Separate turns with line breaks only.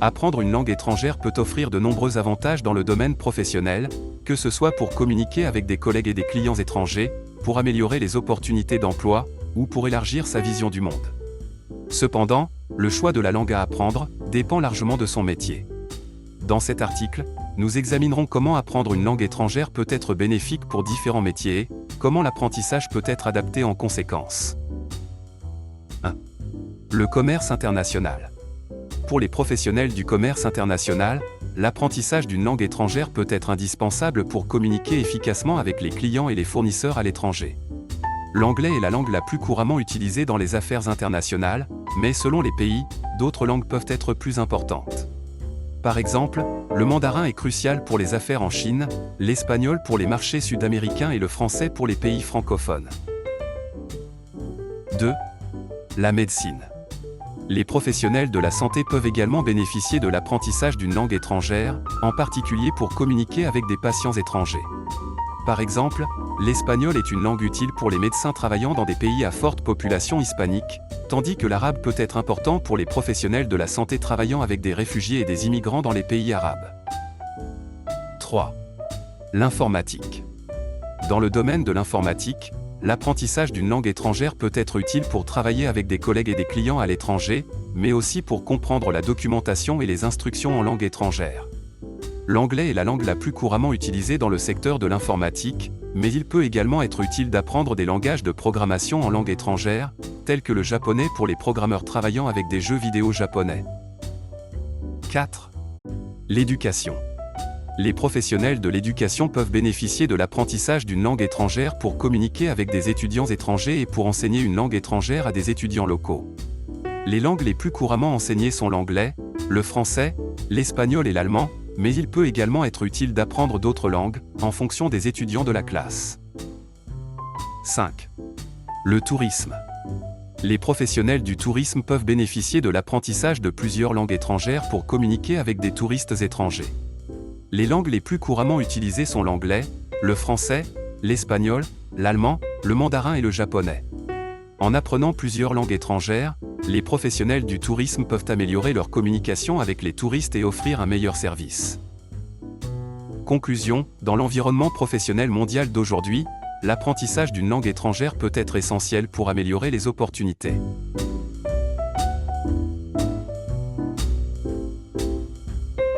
Apprendre une langue étrangère peut offrir de nombreux avantages dans le domaine professionnel, que ce soit pour communiquer avec des collègues et des clients étrangers, pour améliorer les opportunités d'emploi, ou pour élargir sa vision du monde. Cependant, le choix de la langue à apprendre dépend largement de son métier. Dans cet article, nous examinerons comment apprendre une langue étrangère peut être bénéfique pour différents métiers et comment l'apprentissage peut être adapté en conséquence. 1. Le commerce international. Pour les professionnels du commerce international, l'apprentissage d'une langue étrangère peut être indispensable pour communiquer efficacement avec les clients et les fournisseurs à l'étranger. L'anglais est la langue la plus couramment utilisée dans les affaires internationales, mais selon les pays, d'autres langues peuvent être plus importantes. Par exemple, le mandarin est crucial pour les affaires en Chine, l'espagnol pour les marchés sud-américains et le français pour les pays francophones. 2. La médecine. Les professionnels de la santé peuvent également bénéficier de l'apprentissage d'une langue étrangère, en particulier pour communiquer avec des patients étrangers. Par exemple, l'espagnol est une langue utile pour les médecins travaillant dans des pays à forte population hispanique, tandis que l'arabe peut être important pour les professionnels de la santé travaillant avec des réfugiés et des immigrants dans les pays arabes. 3. L'informatique. Dans le domaine de l'informatique, l'apprentissage d'une langue étrangère peut être utile pour travailler avec des collègues et des clients à l'étranger, mais aussi pour comprendre la documentation et les instructions en langue étrangère. L'anglais est la langue la plus couramment utilisée dans le secteur de l'informatique, mais il peut également être utile d'apprendre des langages de programmation en langue étrangère, tels que le japonais pour les programmeurs travaillant avec des jeux vidéo japonais. 4. L'éducation. Les professionnels de l'éducation peuvent bénéficier de l'apprentissage d'une langue étrangère pour communiquer avec des étudiants étrangers et pour enseigner une langue étrangère à des étudiants locaux. Les langues les plus couramment enseignées sont l'anglais, le français, l'espagnol et l'allemand, mais il peut également être utile d'apprendre d'autres langues, en fonction des étudiants de la classe. 5. Le tourisme. Les professionnels du tourisme peuvent bénéficier de l'apprentissage de plusieurs langues étrangères pour communiquer avec des touristes étrangers. Les langues les plus couramment utilisées sont l'anglais, le français, l'espagnol, l'allemand, le mandarin et le japonais. En apprenant plusieurs langues étrangères, les professionnels du tourisme peuvent améliorer leur communication avec les touristes et offrir un meilleur service. Conclusion, dans l'environnement professionnel mondial d'aujourd'hui, l'apprentissage d'une langue étrangère peut être essentiel pour améliorer les opportunités.